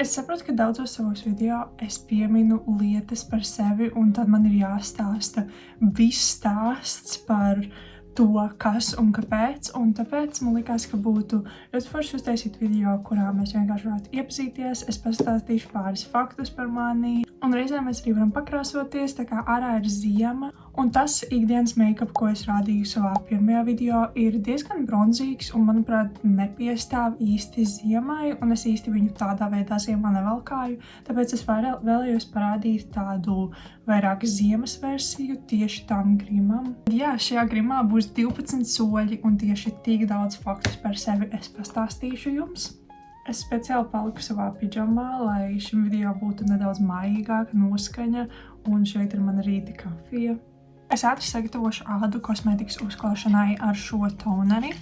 Es saprotu, ka daudzos savos video es pieminu lietas par sevi, un tad man ir jāstāsta viss stāsts par to, kas un kāpēc, un tāpēc man likās, ka būtu ļoti forši uztaisīt video, kurā mēs vienkārši varētu iepazīties, es pastāstīšu pāris faktus par mani, un reizēm mēs arī varam pakrāsoties, tā kā ārā ir ziema, un tas ikdienas make-up, ko es rādīju savā pirmajā video, ir diezgan bronzīgs, un manuprāt nepiestāv īsti ziemai, un es īsti viņu tādā veidā ziemā nevalkāju, tāpēc es vēlējos parādīt tādu vairāk ziemas versiju tieši tam grimam. Jā, šajā grimā būs 12 soļi, un tieši tik daudz faktus par sevi es pastāstīšu jums. Es speciāli paliku savā pidžamā, lai šim video būtu nedaudz mājīgāka noskaņa, un šeit ir mana rīta kafija. Es ātri sagatavošu ādu kosmētikas uzklāšanai ar šo toneri,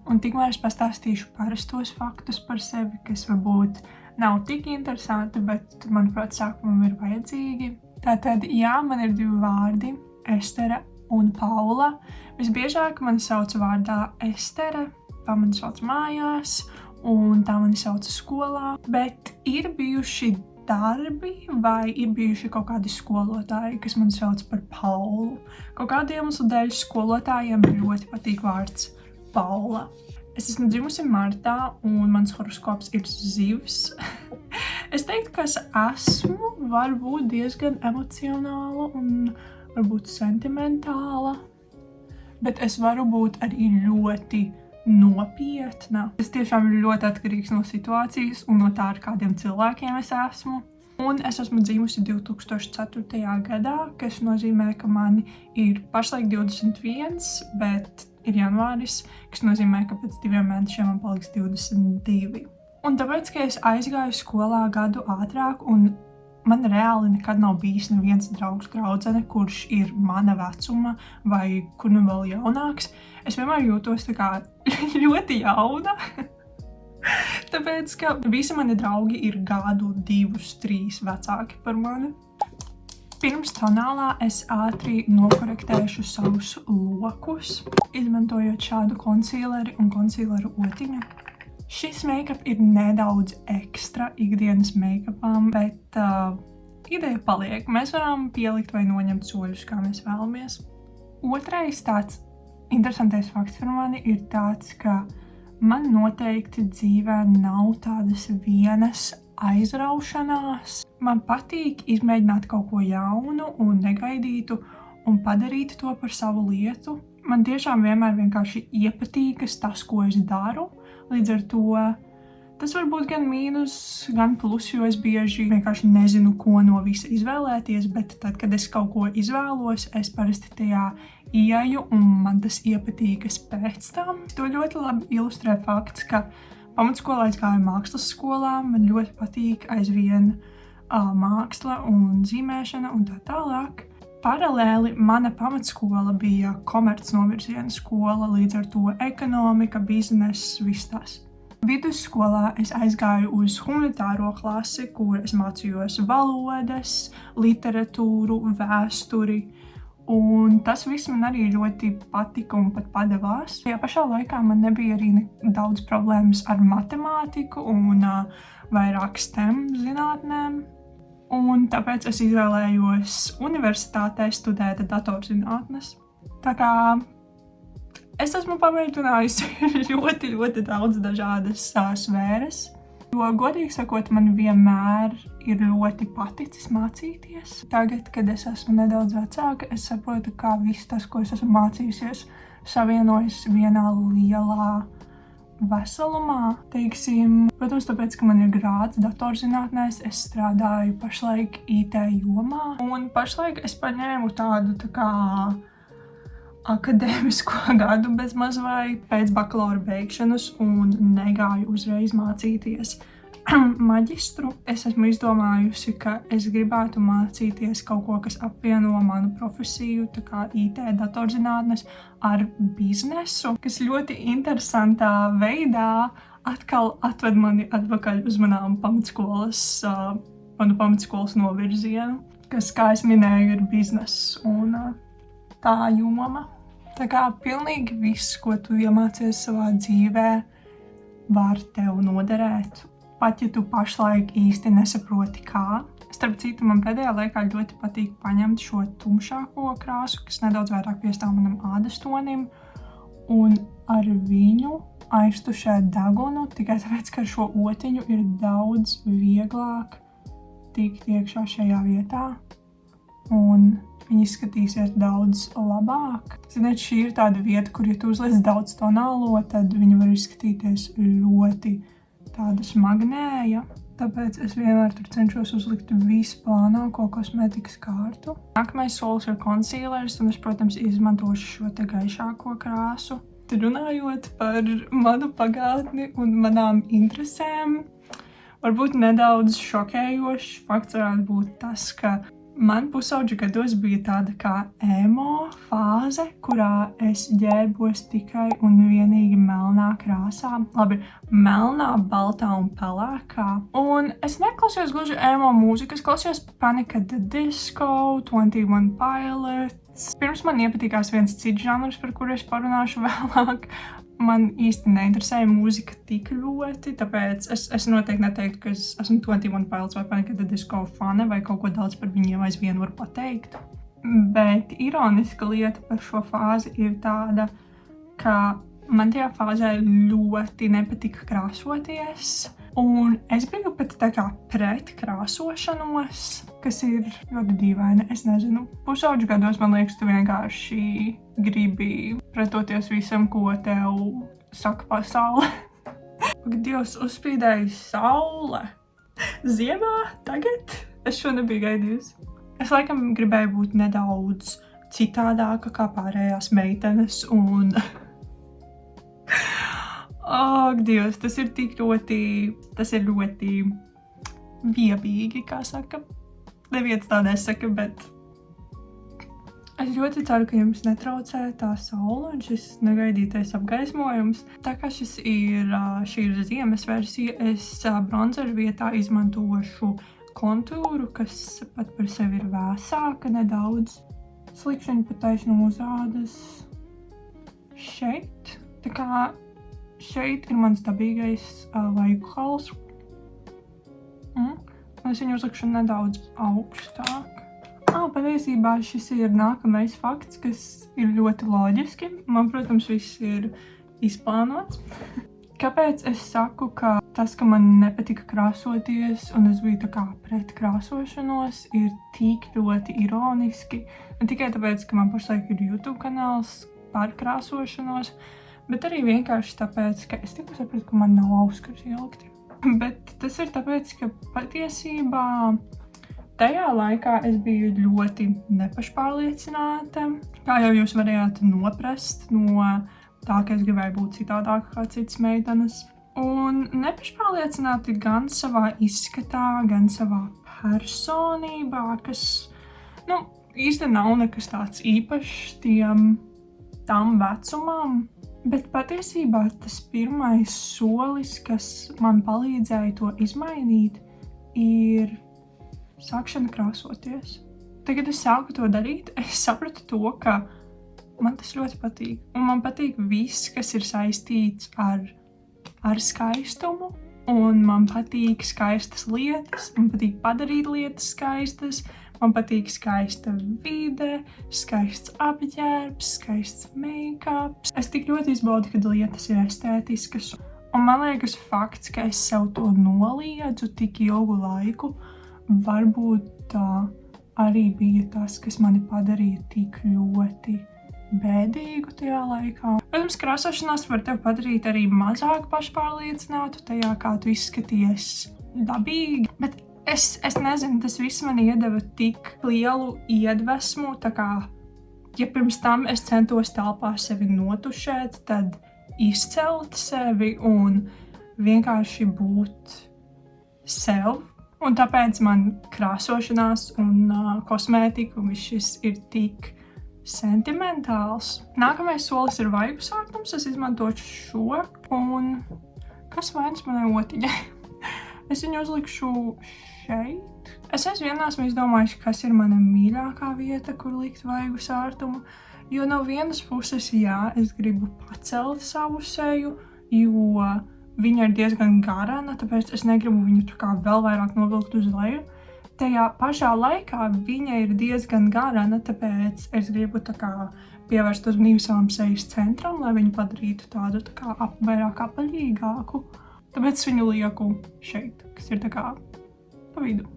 un tikmēr es pastāstīšu parastos faktus par sevi, kas varbūt nav tik interesanti, bet, manuprāt, sākumam ir vajadzīgi. Tātad, jā, man ir 2 vārdi – Estere un Paula. Visbiežāk mani sauc vārdā Estere, tā mani sauc mājās, un tā mani sauc skolā, bet ir bijuši darbi vai ir bijuši kaut kādi skolotāji, kas mani sauc par Paulu. Kaut kādiem iemeslu dēļ skolotājiem ļoti patīk vārds Paula. Es esmu dzimusi martā, un mans horoskops ir zivs. Es teiktu, ka es esmu varbūt diezgan emocionāla un varbūt sentimentāla, bet es varu būt arī ļoti nopietna. Tas tiešām ir ļoti atkarīgs no situācijas un no tā, ar kādiem cilvēkiem es esmu. Un es esmu dzimusi 2004. gadā, kas nozīmē, ka mani ir pašlaik 21, bet ir janvāris, kas nozīmē, ka pēc 2 mēnešiem man paliks 22. Un tāpēc, ka es aizgāju skolā gadu ātrāk, un man reāli nekad nav bijis neviens draugs draudzene, kurš ir mana vecuma vai kur nu vēl jaunāks, es vienmēr jūtos tā kā ļoti jauna. Tāpēc, ka visi mani draugi ir gadu, 2, 3 vecāki par mani. Pirms tonālā es ātri nokorektēšu savus lokus, izmantojot šādu konsīleri un konsīleru otiņu. Šis make-up ir nedaudz ekstra ikdienas make-upām, bet ideja paliek. Mēs varam pielikt vai noņemt soļus, kā mēs vēlamies. Otrais tāds interesantais fakts par mani ir tāds, ka man noteikti dzīvē nav tādas vienas aizraušanās. Man patīk izmēģināt kaut ko jaunu un negaidītu un padarīt to par savu lietu. Man tiešām vienmēr vienkārši iepatīkas tas, ko es daru. Līdz ar to tas var būt gan mīnus, gan plus, jo es bieži vienkārši nezinu, ko no visa izvēlēties, bet tad, kad es kaut ko izvēlos, es parasti tajā ieju un man tas iepatīkas pēc tam. To ļoti labi ilustrē fakts, ka pamatskolā es gāju mākslas skolā, man ļoti patīk aizvien māksla un zīmēšana un tā tālāk. Paralēli mana pamatskola bija komerc novirziena skola, līdz ar to ekonomika, bizness, viss tas. Vidusskolā es aizgāju uz humanitāro klasi, kur es mācījos valodas, literatūru, vēsturi, un tas viss man arī ļoti patika un pat padevās. Tajā pašā laikā man nebija arī daudz problēmas ar matemātiku un vairāk STEM zinātnēm. Un tāpēc es izvēlējos universitātē studēt datorzinātnes. Tā kā es esmu pamēģinājusi ļoti daudz dažādas sfēras. Jo, godīgi sakot, man vienmēr ir ļoti paticis mācīties. Tagad, kad es esmu nedaudz vecāka, es saprotu, kā viss tas, ko es esmu mācījusies, savienojas vienā lielā veselumā, teiksim. Protams, tāpēc, ka man ir grāds datorzinātnēs, es strādāju pašlaik IT jomā. Un pašlaik es paņēmu tādu tā kā akadēmisko gadu bez maz vai pēc bakalaura beigšanas un negāju uzreiz mācīties maģistru. Es esmu izdomājusi, ka es gribētu mācīties kaut ko, kas apvieno manu profesiju, tā kā IT datorzinātnes ar biznesu, kas ļoti interesantā veidā atkal atved mani atpakaļ uz manu pamatskolas novirzienu, kas, kā es minēju, ir bizness un tā joma. Tā kā pilnīgi viss, ko tu iemācies savā dzīvē, var tev noderēt pat ja tu pašlaik īsti nesaproti kā. Starp citu, man pēdējā laikā ļoti patīk paņemt šo tumšāko krāsu, kas nedaudz vairāk piestāv manam ādas tonim, un ar viņu aiztušēt degunu, tikai tāpēc, ka ar šo otiņu ir daudz vieglāk tikt iekšā šajā vietā, un viņi izskatīsies daudz labāk. Ziniet, šī ir tāda vieta, kur, ja tu uzliec daudz tonālo, tad viņi var izskatīties ļoti tāda smagnēja. Tāpēc es vienmēr tur cenšos uzlikt visplānāko kosmētikas kārtu. Nākamais solis ir concealers, un es, protams, izmantošu šo te gaišāko krāsu. Tad runājot par manu pagātni un manām interesēm, varbūt nedaudz šokējošs fakts varētu būt tas, ka man pusauģu gados bija tāda kā emo fāze, kurā es ģērbos tikai un vienīgi melnā krāsā. Labi, melnā, baltā un pelēkā. Un es neklausījos gluži emo mūziku, es klausījos Panic at the Disco, 21 Pilots. Pirms man iepatīkās viens cits žanrs, par kuru es parunāšu vēlāk. Man īsti neinteresēja mūzika tik ļoti, tāpēc es noteikti neteiktu, ka es esmu 21 Pilots vai Panic at the Disco fane vai kaut ko daudz par viņiem aizvien varu pateikt. Bet ironiska lieta par šo fāzi ir tāda, ka man tajā fāzē ļoti nepatika krāsoties, un es biju pat tā kā pret krāsošanos, kas ir ļoti dīvaini. Es nezinu, pusauģu gados man liekas, tu vienkārši gribi pretoties visam, ko tev saka pasaule. Ak, Dievs, uzspīdēja saule. Ziemā? Tagad? Es šo nebiju gaidījusi. Es laikam gribēju būt nedaudz citādāka kā pārējās meitenes un... Ak, Dievs, tas ir ļoti viebīgi, kā saka. Neviens tā nesaka, bet... Es ļoti ceru, ka jums netraucē tā saule un šis negaidītais apgaismojums. Tā kā šī ir ziemas versija, es bronzeru vietā izmantošu kontūru, kas pat par sevi ir vēsāka nedaudz. Slikšņi pat taisnu uz ādas šeit. Tā kā šeit ir mans dabīgais vaigu hals. Un es viņu uzlikšu nedaudz augstāk. Patiesībā šis ir nākamais fakts, kas ir ļoti loģiski. Man, protams, viss ir izplānots. Kāpēc es saku, ka tas, ka man nepatika krāsoties un es biju tā kā pret krāsošanos, ir tik ļoti ironiski. Ne tikai tāpēc, ka man pašlaik ir YouTube kanāls par krāsošanos, bet arī vienkārši tāpēc, ka es tikko sapratu, ka man nav auskars ielikti. Bet tas ir tāpēc, ka patiesībā tajā laikā es biju ļoti nepašpārliecināta. Kā jau jūs varējāt noprast no tā, ka es gribēju būt citādāka kā citas meitenes. Un nepašpārliecināti gan savā izskatā, gan savā personībā, kas, īsti nav nekas tāds īpašs tam vecumam. Bet patiesībā tas pirmais solis, kas man palīdzēja to izmainīt, ir sākšana krāsoties. Tagad es sāku to darīt, es sapratu to, ka man tas ļoti patīk. Un man patīk viss, kas ir saistīts ar skaistumu. Un man patīk skaistas lietas, man patīk padarīt lietas skaistas, man patīk skaista vide, skaists apģērbs, skaists make-ups. Es tik ļoti izbaudu, kad lietas ir estētiskas. Un man liekas fakts, ka es sev to noliedzu tik ilgu laiku, varbūt tā arī bija tas, kas mani padarīja tik ļoti bēdīgu tajā laikā. Protams, krāsošanās var tevi padarīt arī mazāk pašpārliecinātu tajā, kā tu izskaties dabīgi, bet es nezinu, tas viss man iedeva tik lielu iedvesmu, tā kā, ja pirms tam es centos telpā sevi notušēt, tad izcelt sevi un vienkārši būt sev. Un tāpēc man krāsošanās un kosmētika un viss šis ir tik sentimentāls. Nākamais solis ir vaigu sākums. Es izmantošu šo. Un kas vainas manai otiņai? Es viņu uzlikšu šeit. Es aizvien esmu izdomājuši, kas ir mana mīļākā vieta, kur likt vaigu sārtumu. Jo no vienas puses, jā, es gribu pacelt savu seju, jo viņa ir diezgan garana, tāpēc es negribu viņu tā kā vēl vairāk novilkt uz leju. Tajā pašā laikā viņa ir diezgan garana, tāpēc es gribu tā kā pievērst uzmanību savam sejas centram, lai viņu padarītu tādu tā kā vairāk apaļīgāku. Tāpēc es viņu lieku šeit, kas ir tā kā pa vidu.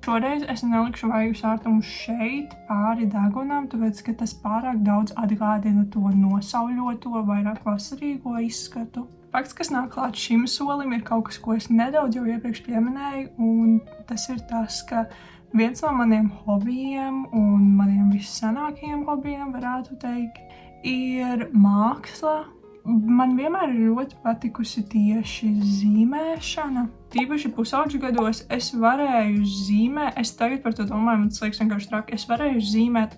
Šoreiz es nelikšu vaigu sārtumu šeit pāri degunam, tāpēc, ka tas pārāk daudz atgādina to nosauļoto, vairāk vasarīgo izskatu. Fakts, kas nāk klāt šim solim, ir kaut kas, ko es nedaudz jau iepriekš pieminēju, un tas ir tas, ka viens no maniem hobijiem un maniem vissanākajiem hobijiem, varētu teikt, ir māksla. Man vienmēr ir ļoti patikusi tieši zīmēšana. Tīpaši pusauģu gados es varēju zīmēt, es tagad par to domāju, man tas liekas vienkārši traki, es varēju zīmēt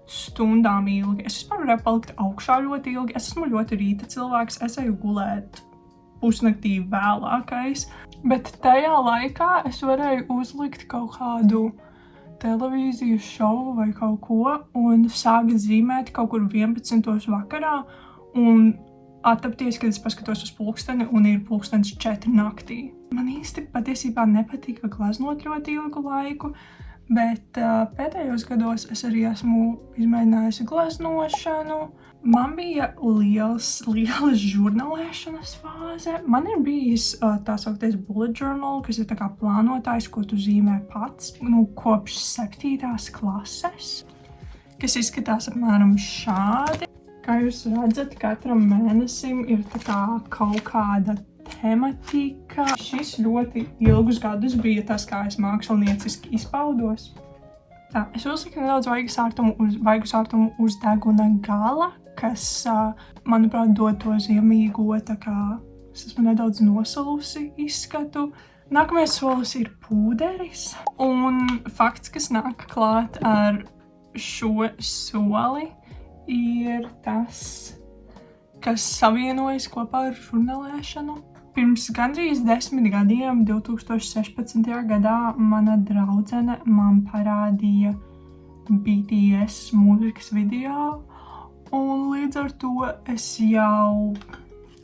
stundām ilgi. Es vispār varēju palikt augšā ļoti ilgi, es esmu ļoti rīta cilvēks, es eju gulēt pusnaktī vēlākais, bet tajā laikā es varēju uzlikt kaut kādu televīzijas šovu vai kaut ko un sākt zīmēt kaut kur 11. vakarā un attapties, kad es paskatos uz pulksteni un ir pulkstenis 4 naktī. Man īsti patiesībā nepatika glaznot ļoti ilgu laiku, bet pēdējos gados es arī esmu izmēģinājusi glaznošanu. Man bija liela žurnālēšanas fāze. Man ir bijis tā sauktais bullet journal, kas ir tā kā plānotājs, ko tu zīmē pats, kopš 7. klases, kas izskatās apmēram šādi. Kā jūs redzat, katram mēnesim ir tā kā kaut kāda tematika. Šis ļoti ilgus gadus bija tas, kā es mākslinieciski izpaudos. Tā, es uzliku nedaudz vaigu sārtumu uz deguna gala, kas, manuprāt, dod to ziemīgo, tā kā es esmu nedaudz nosalusi izskatu. Nākamais solis ir pūderis, un fakts, kas nāk klāt ar šo soli, ir tas, kas savienojas kopā ar žurnālēšanu. Pirms gandrīz 10 gadiem, 2016. gadā, mana draudzene man parādīja BTS mūzikas video, un līdz ar to es jau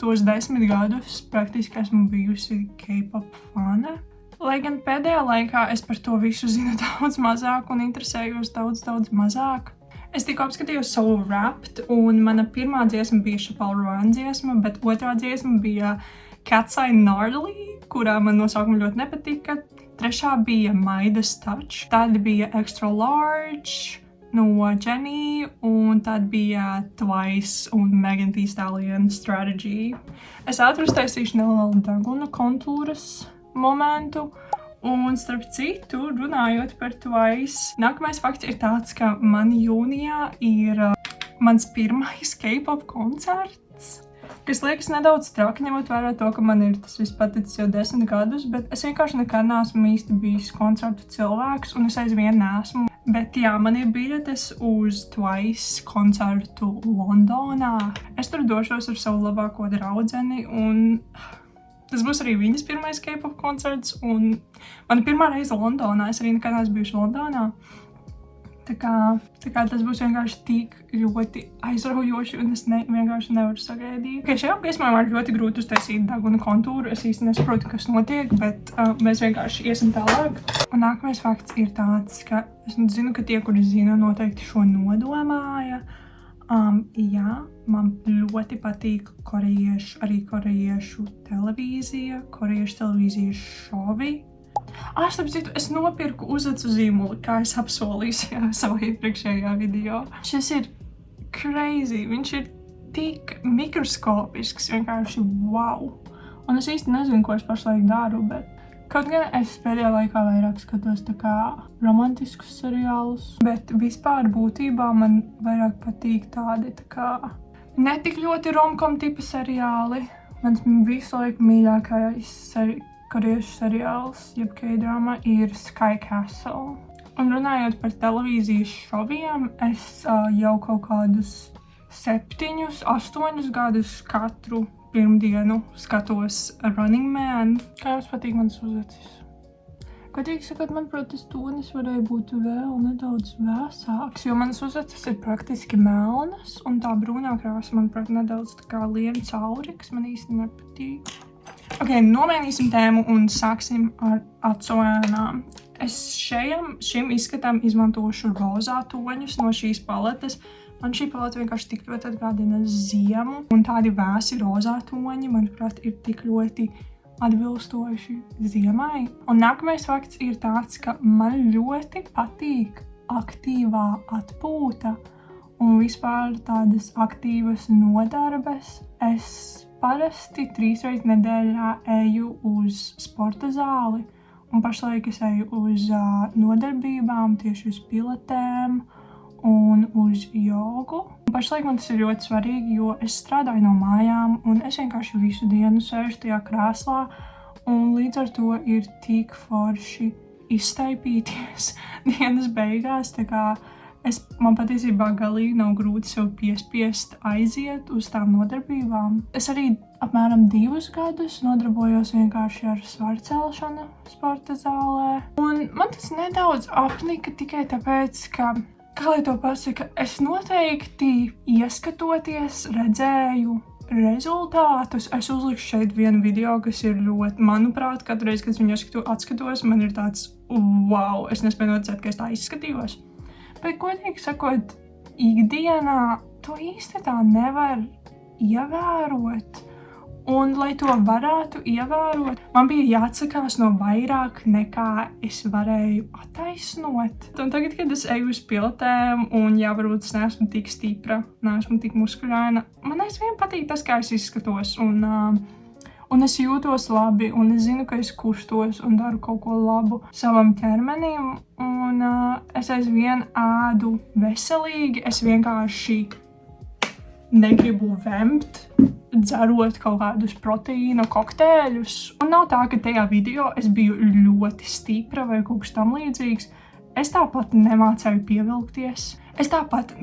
tos 10 gadus praktiski esmu bijusi K-pop fane. Lai gan pēdējā laikā es par to visu zinu daudz mazāk un interesējos daudz mazāk. Es tikko apskatījos savu Wrapped, un mana pirmā dziesma bija Chappelle Roan dziesma, bet otrā dziesma bija Cat's Eye Gnarly, kurā man nosaukuma ļoti nepatika. Trešā bija Midas Touch, tad bija Extra Large no Jennie, un tad bija Twice un Megan Thee Stallion Strategy. Es ātri uztaisīšu nelielu deguna kontūras momentu, un starp citu, runājot par Twice, nākamais fakts ir tāds, ka man jūnijā ir mans pirmais K-pop koncerts, kas liekas nedaudz traki, ņemot vērā to, ka man ir tas viss paticis jau 10 gadus, bet es vienkārši nekad neesmu īsti bijis koncertu cilvēks, un es aizvien neesmu. Bet jā, man ir biļetes uz Twice koncertu Londonā. Es tur došos ar savu labāko draudzeni, un tas būs arī viņas pirmais K-pop koncerts, un mana pirmā reize Londonā, es arī nekad neesmu bijuši Londonā. Tā kā tas būs vienkārši tik ļoti aizraujoši, un es vienkārši nevaru sagaidīt. Šajā piesmā man ļoti grūti uztaisīt deguna kontūru. Es īsti nesaprotu, kas notiek, bet mēs vienkārši iesim tālāk. Un nākamais fakts ir tāds, ka es zinu, ka tie, kuri zina, noteikti šo nodomāja. Jā, man ļoti patīk korejiešu televīzija, korejiešu televīzijas šovi. Starp citu, es nopirku uzacu zīmuli, kā es apsolīju savā iepriekšējā video. Šis ir crazy, viņš ir tik mikroskopisks, vienkārši wow. Un es īsti nezinu, ko es pašlaik daru, bet kaut gan es pēdējā laikā vairāk skatos tā kā romantiskus seriālus, bet vispār būtībā man vairāk patīk tādi tā kā netik ļoti romkom tipa seriāli. Mans visu laiku mīļākais korejiešu seriāls, jeb K-drama, ir Sky Castle. Un runājot par televīzijas šoviem, es jau kaut kādus 7, 8 gadus katru pirmdienu skatos Running Man. Kā jums patīk mans uzacis? Godīgi sakot, manuprāt, tas tonis varēja būt vēl nedaudz vēsāks, jo manas uzacis ir praktiski melnas, un tā brūnā krāsa, manuprāt, nedaudz tā kā lien cauri, kas man īsti nepatīk. Ok, nomainīsim tēmu un sāksim ar acu-ēnām. Es šim izskatam izmantošu rozā toņus no šīs paletes. Man šī paleta vienkārši tik ļoti atgādina ziemu, un tādi vēsi rozā toņi, manuprāt, ir tik ļoti atbilstoši ziemai. Un nākamais fakts ir tāds, ka man ļoti patīk aktīvā atpūta un vispār tādas aktīvas nodarbes. Es parasti 3 reizes nedēļā eju uz sporta zāli, un pašlaik es eju uz nodarbībām, tieši uz pilatēm un uz jogu. Un pašlaik man tas ir ļoti svarīgi, jo es strādāju no mājām, un es vienkārši visu dienu sēžu tajā krēslā, un līdz ar to ir tik forši izstaipīties dienas beigās, tā kā man patiesībā galīgi nav grūti sev piespiest aiziet uz tām nodarbībām. Es arī apmēram 2 gadus nodarbojos vienkārši ar svarcelšanu sporta zālē. Un man tas nedaudz apnika tikai tāpēc, ka, kā lai to pasaka, es noteikti ieskatoties redzēju rezultātus. Es uzlikšu šeit vienu video, kas ir ļoti, manuprāt, katru reizi, kad es viņu atskatos, man ir tāds, wow, es nespēju noticēt, ka es tā izskatījos. Bet, godīgi sakot, ikdienā to īsti tā nevar ievērot. Un, lai to varētu ievērot, man bija jāatsakās no vairāk nekā es varēju attaisnot. Un tagad, kad es eju uz pilatēm, un jā, varbūt es neesmu tik stipra, neesmu tik muskuļaina, man aizvien patīk tas, kā es izskatos. Un es jūtos labi, un es zinu, ka es kustos un daru kaut ko labu savam ķermenim, un es aizvien ēdu veselīgi, es vienkārši negribu vemt, dzerot kaut kādus proteīna kokteļus. Un nav tā, ka tajā video es biju ļoti stipra vai kaut kas tam līdzīgs. Es tāpat nemācēju pievilkties. Es tāpat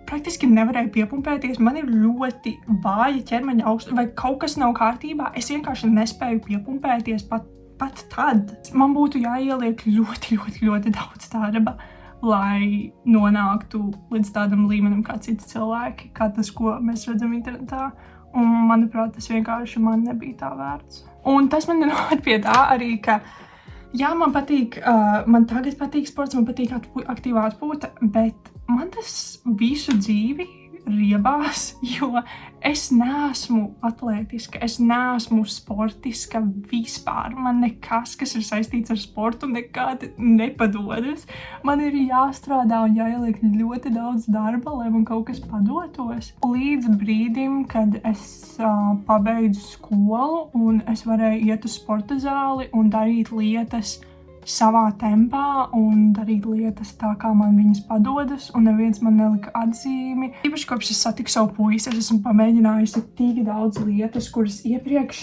praktiski nevarēju piepumpēties. Man ir ļoti vāja ķermeņa augsta, vai kaut kas nav kārtībā. Es vienkārši nespēju piepumpēties pat tad. Man būtu jāieliek ļoti daudz darba, lai nonāktu līdz tādam līmenim kā citi cilvēki, kā tas, ko mēs redzam internetā. Un, manuprāt, tas vienkārši man nebija tā vērts. Un tas man noved pie tā arī, ka jā, man tagad patīk sports, man patīk aktīvā atpūta, bet man tas visu dzīvi riebās, jo es neesmu atlētiska, es neesmu sportiska vispār. Man nekas, kas ir saistīts ar sportu, nekad nepadodas. Man ir jāstrādā un jāieliek ļoti daudz darba, lai man kaut kas padotos. Līdz brīdim, kad es pabeidzu skolu un es varēju iet uz sporta zāli un darīt lietas savā tempā un darīt lietas tā, kā man viņas padodas, un neviens man nelika atzīmi. Īpaši kopš es satiku savu puisi, es esmu pamēģinājusi tik daudz lietas, kuras iepriekš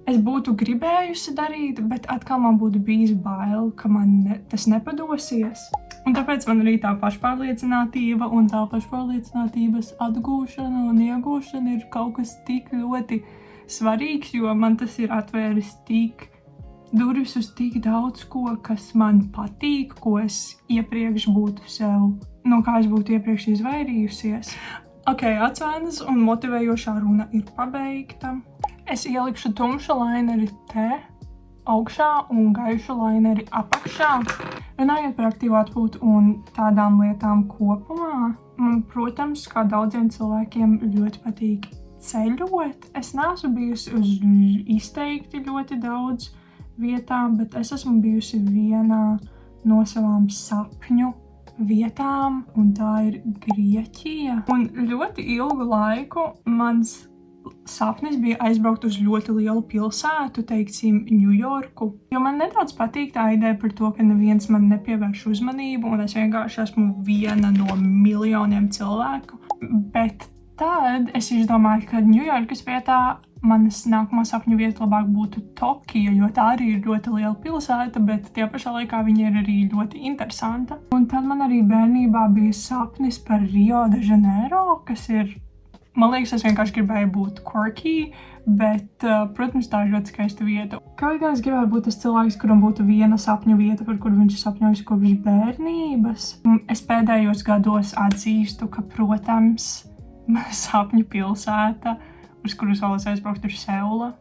es būtu gribējusi darīt, bet atkal man būtu bijis bail, ka man tas nepadosies. Un tāpēc man arī tā pašpārliecinātība un tā pašpārliecinātības atgūšana un iegūšana ir kaut kas tik ļoti svarīgs, jo man tas ir atvēris tik durvis uz tik daudz ko, kas man patīk, ko es iepriekš būtu sev, no kā es būtu iepriekš izvairījusies. Ok, acu-ēnas un motivējošā runa ir pabeigta. Es ielikšu tumšu laineri te augšā un gaišu laineri apakšā. Runājot par aktīvu atpūtu un tādām lietām kopumā, man, protams, kā daudziem cilvēkiem ļoti patīk ceļot. Es neesmu bijusi uz izteikti ļoti daudz vietām, bet es esmu bijusi vienā no savām sapņu vietām, un tā ir Grieķija. Un ļoti ilgu laiku mans sapnis bija aizbraukt uz ļoti lielu pilsētu, teiksim, Ņujorku, jo man nedaudz patīk tā ideja par to, ka neviens man nepievērš uzmanību, un es vienkārši esmu viena no miljoniem cilvēku. Bet tad es izdomāju, ka Ņujorkas vietā manas nākamā sapņu vieta labāk būtu Tokija, jo tā arī ir ļoti liela pilsēta, bet tie pašā laikā viņa ir arī ļoti interesanta. Un tad man arī bērnībā bija sapnis par Rio de Janeiro, kas ir, man liekas, es vienkārši gribēju būt quirky, bet, protams, tā ir ļoti skaista vieta. Kaut gan es gribētu būt tas cilvēks, kuram būtu viena sapņu vieta, par kuru viņš sapņojas kopš bērnības. Es pēdējos gados atzīstu, ka, protams, mana sapņu pilsēta, uz kuras vēlos aizbraukt, ir Seula.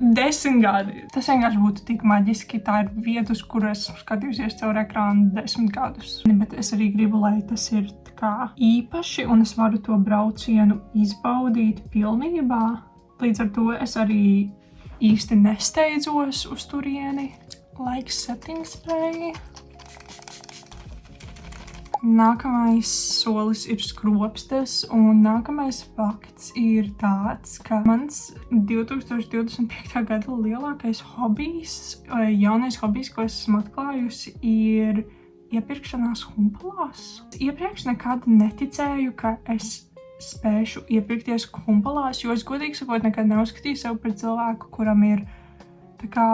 10 gadi. Tas vienkārši būtu tik maģiski. Tā ir vieta, uz kuru esmu skatījusies caur ekrānu 10 gadus. Bet es arī gribu, lai tas ir tā kā īpaši, un es varu to braucienu izbaudīt pilnībā. Līdz ar to es arī īsti nesteidzos uz turieni. Like setting spray. Nākamais solis ir skropstas, un nākamais fakts ir tāds, ka mans 2025. gada lielākais hobijs, jaunais hobijs, ko esmu atklājusi, ir iepirkšanās humpalās. Iepriekš nekad neticēju, ka es spēšu iepirkties humpalās, jo es godīgi sakot nekad neuzskatīju sev par cilvēku, kuram ir tā kā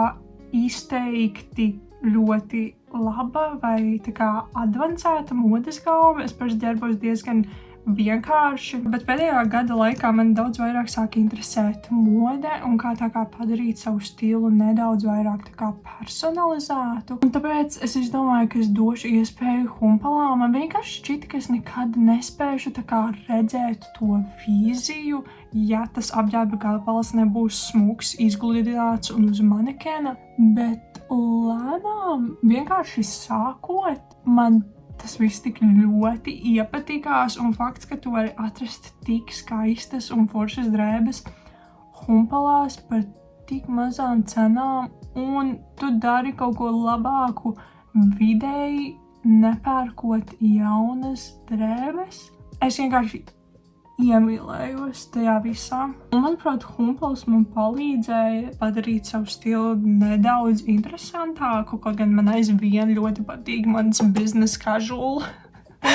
izteikti ļoti laba vai tā kā advancēta modes galva. Es parasti ģērbos diezgan vienkārši, bet pēdējā gada laikā man daudz vairāk sāk interesēt mode un kā tā kā padarīt savu stilu nedaudz vairāk tā kā personalizētu. Un tāpēc es izdomāju, ka es došu iespēju humpalām. Man vienkārši šķita, ka es nekad nespēšu tā kā redzēt to vīziju, ja tas apģērba galapals nebūs smūgs, izgludināts un uz manekena, bet lēnām vienkārši sākot, man tas viss tik ļoti iepatikās, un fakts, ka tu vari atrast tik skaistas un foršas drēbes humpalās par tik mazām cenām, un tu dari kaut ko labāku vidēji, nepērkot jaunas drēbes. Es vienkārši iemīlējos tajā visā. Un, manuprāt, humpals man palīdzēja padarīt savu stilu nedaudz interesantāku, kaut gan man aizvien ļoti patīk mans business casual.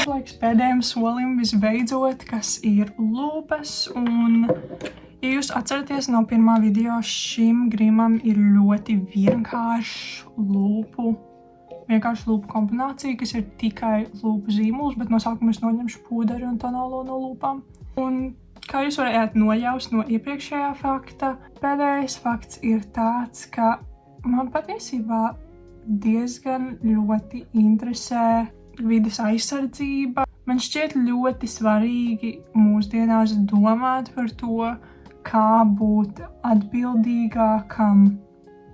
Laiks pēdējiem solim visbeidzot, kas ir lūpas, un, ja jūs atceraties no pirmā video, šim grimam ir ļoti vienkāršs lūpu kombinācija, kas ir tikai lūpu zīmuls, bet no sākuma es noņemšu pūderi un tonālo no lūpām. Un kā jūs varējāt nojaust no iepriekšējā fakta, pēdējais fakts ir tāds, ka man patiesībā diezgan ļoti interesē vides aizsardzība. Man šķiet ļoti svarīgi mūsdienās domāt par to, kā būt atbildīgākam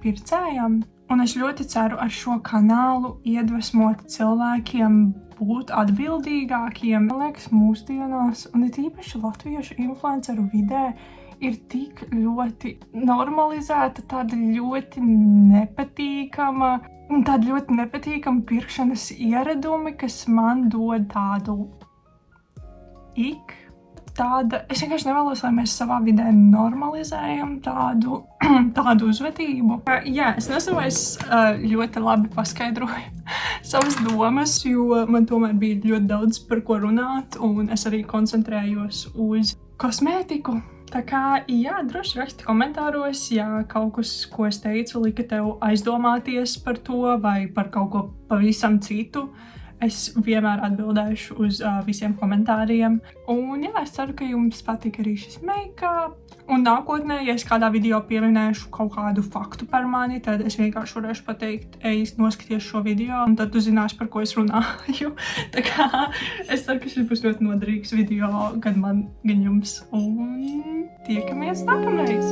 pircējam. Un es ļoti ceru ar šo kanālu iedvesmot cilvēkiem būt atbildīgākiem. Man liekas, mūsdienās, un it īpaši latviešu influenceru vidē, ir tik ļoti normalizēta tāda ļoti nepatīkama pirkšanas ieradumi, kas man dod tādu es vienkārši nevēlos, lai mēs savā vidē normalizējam tādu uzvedību. Jā, es nezinu, es ļoti labi paskaidroju savas domas, jo man tomēr bija ļoti daudz par ko runāt, un es arī koncentrējos uz kosmētiku. Tā kā, jā, droši raksti komentāros, ja kaut kas, ko es teicu, lika tev aizdomāties par to vai par kaut ko pavisam citu. Es vienmēr atbildēšu uz visiem komentāriem. Un jā, es ceru, ka jums patīk arī šis make-up. Un nākotnē, ja es kādā video pieminēšu kaut kādu faktu par mani, tad es vienkārši varēšu pateikt, ej, noskaties šo video, un tad tu zināsi, par ko es runāju. Tā kā es ceru, ka šis būs ļoti noderīgs video gan man, gan jums. Un tiekamies nākamreiz!